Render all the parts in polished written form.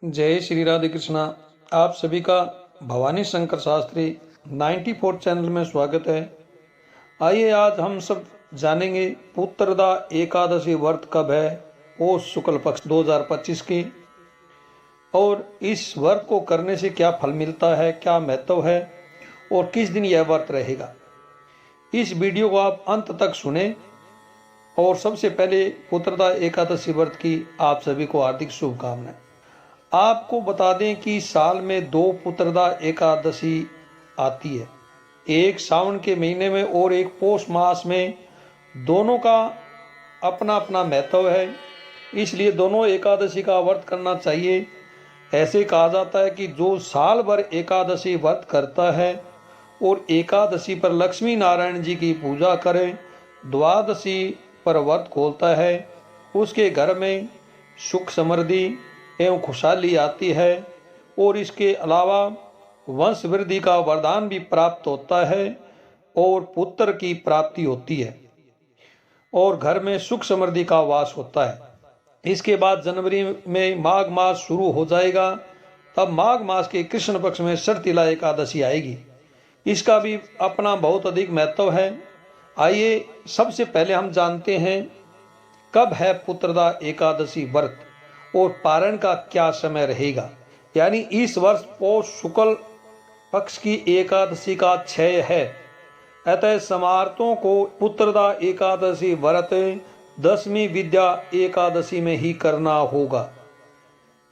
जय श्री राधे कृष्णा। आप सभी का भवानी शंकर शास्त्री 94 चैनल में स्वागत है। आइए आज हम सब जानेंगे पुत्रदा एकादशी व्रत कब है, पौष शुक्ल पक्ष 2025 की, और इस व्रत को करने से क्या फल मिलता है, क्या महत्व है और किस दिन यह व्रत रहेगा। इस वीडियो को आप अंत तक सुने। और सबसे पहले पुत्रदा एकादशी व्रत की आप सभी को हार्दिक शुभकामनाएं। आपको बता दें कि साल में 2 पुत्रदा एकादशी आती है, एक सावन के महीने में और एक पौष मास में। दोनों का अपना अपना महत्व है, इसलिए दोनों एकादशी का व्रत करना चाहिए। ऐसे कहा जाता है कि जो साल भर एकादशी व्रत करता है और एकादशी पर लक्ष्मी नारायण जी की पूजा करे, द्वादशी पर व्रत खोलता है, उसके घर में सुख समृद्धि एवं खुशहाली आती है। और इसके अलावा वंश वृद्धि का वरदान भी प्राप्त होता है और पुत्र की प्राप्ति होती है और घर में सुख समृद्धि का वास होता है। इसके बाद जनवरी में माघ मास शुरू हो जाएगा, तब माघ मास के कृष्ण पक्ष में शर्तिला एकादशी आएगी। इसका भी अपना बहुत अधिक महत्व है। आइए सबसे पहले हम जानते हैं कब है पुत्रदा एकादशी व्रत और पारण का क्या समय रहेगा। यानी इस वर्ष पौष शुक्ल पक्ष की एकादशी का क्षय है, अतः समार्तों को पुत्रदा एकादशी व्रत 10वीं विद्या एकादशी में ही करना होगा,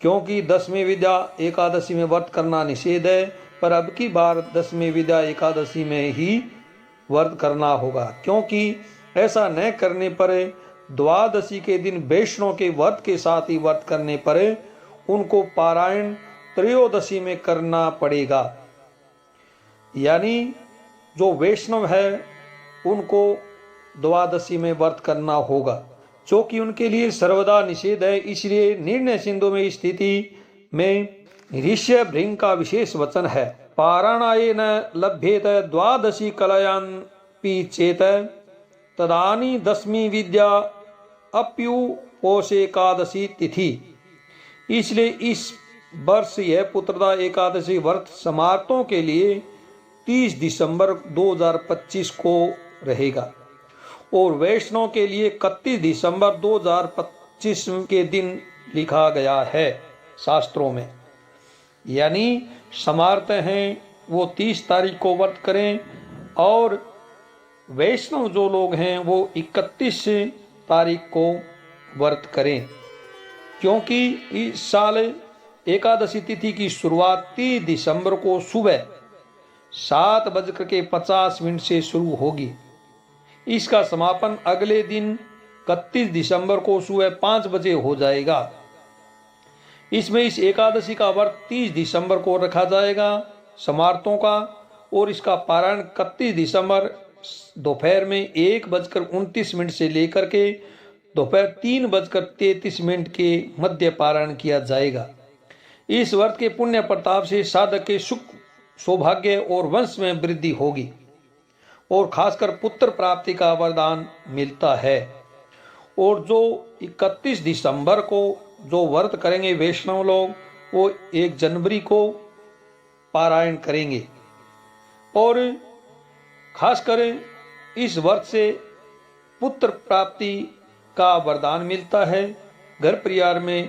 क्योंकि 10वीं विद्या एकादशी में व्रत करना निषेध है। पर अब की बार 10वीं विद्या एकादशी में ही व्रत करना होगा, क्योंकि ऐसा न करने पर द्वादशी के दिन वैष्णव के व्रत के साथ ही व्रत करने पर उनको पारायण त्रयोदशी में करना पड़ेगा। यानी जो वैष्णव है उनको द्वादशी में व्रत करना होगा, जो कि उनके लिए सर्वदा निषेध है। इसलिए निर्णय सिंधु में स्थिति में ऋष्य भृंग का विशेष वचन है, पारायणाय न लभ्येत द्वादशी कलयान पी चेत तदानी 10वीं विद्या अप्यु पौष एकादशी तिथि। इसलिए इस वर्ष यह पुत्रदा एकादशी व्रत समार्तों के लिए 30 दिसंबर 2025 को रहेगा और वैष्णव के लिए 31 दिसंबर 2025 के दिन लिखा गया है शास्त्रों में। यानी समार्त हैं वो 30 तारीख को व्रत करें और वैष्णव जो लोग हैं वो 31 तारीख को व्रत करें, क्योंकि इस साल एकादशी तिथि की शुरुआत 30 दिसंबर को सुबह 7:50 से शुरू होगी। इसका समापन अगले दिन 31 दिसंबर को सुबह 5 बजे हो जाएगा। इसमें इस एकादशी का व्रत 30 दिसंबर को रखा जाएगा समार्तों का, और इसका पारायण 31 दिसंबर दोपहर में 1:29 से लेकर के दोपहर 3:33 के मध्य पारायण किया जाएगा। इस व्रत के पुण्य प्रताप से साधक के सुख सौभाग्य और वंश में वृद्धि होगी और खासकर पुत्र प्राप्ति का वरदान मिलता है। और जो 31 दिसंबर को जो व्रत करेंगे वैष्णव लोग, वो 1 जनवरी को पारायण करेंगे। और खासकर इस व्रत से पुत्र प्राप्ति का वरदान मिलता है, घर परिवार में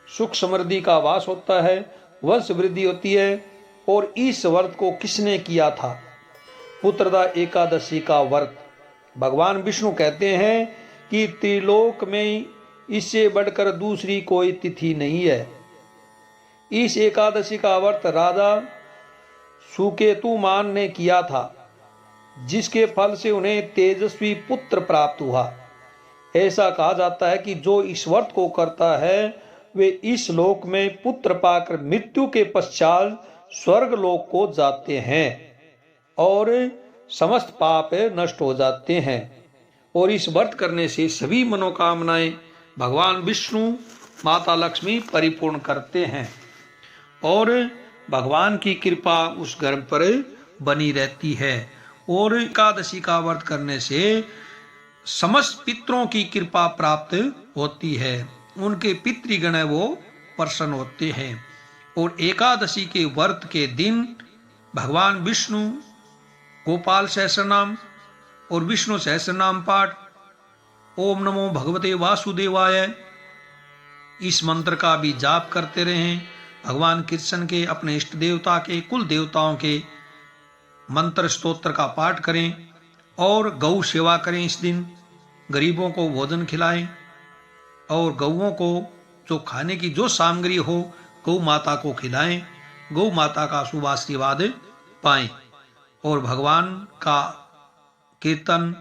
सुख समृद्धि का वास होता है, वंश वृद्धि होती है। और इस व्रत को किसने किया था, पुत्रदा एकादशी का व्रत? भगवान विष्णु कहते हैं कि त्रिलोक में इससे बढ़कर दूसरी कोई तिथि नहीं है। इस एकादशी का व्रत राजा सुकेतुमान ने किया था, जिसके फल से उन्हें तेजस्वी पुत्र प्राप्त हुआ। ऐसा कहा जाता है कि जो इस व्रत को करता है वे इस लोक में पुत्र पाकर मृत्यु के पश्चात स्वर्ग लोक को जाते हैं और समस्त पाप नष्ट हो जाते हैं। और इस व्रत करने से सभी मनोकामनाएं भगवान विष्णु माता लक्ष्मी परिपूर्ण करते हैं और भगवान की कृपा उस घर पर बनी रहती है। और एकादशी का व्रत करने से समस्त पितरों की कृपा प्राप्त होती है, उनके पितृगण है वो प्रसन्न होते हैं। और एकादशी के व्रत के दिन भगवान विष्णु गोपाल सहस्रनाम और विष्णु सहस्रनाम पाठ, ओम नमो भगवते वासुदेवाय, इस मंत्र का भी जाप करते रहें। भगवान कृष्ण के, अपने इष्ट देवता के, कुल देवताओं के मंत्र स्तोत्र का पाठ करें और गौ सेवा करें। इस दिन गरीबों को भोजन खिलाएं और गौओं को जो खाने की जो सामग्री हो गौ माता को खिलाएं, गौ माता का शुभ आशीर्वाद पाएं और भगवान का कीर्तन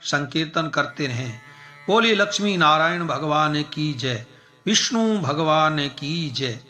संकीर्तन करते रहें। बोले लक्ष्मी नारायण भगवान की जय, विष्णु भगवान की जय।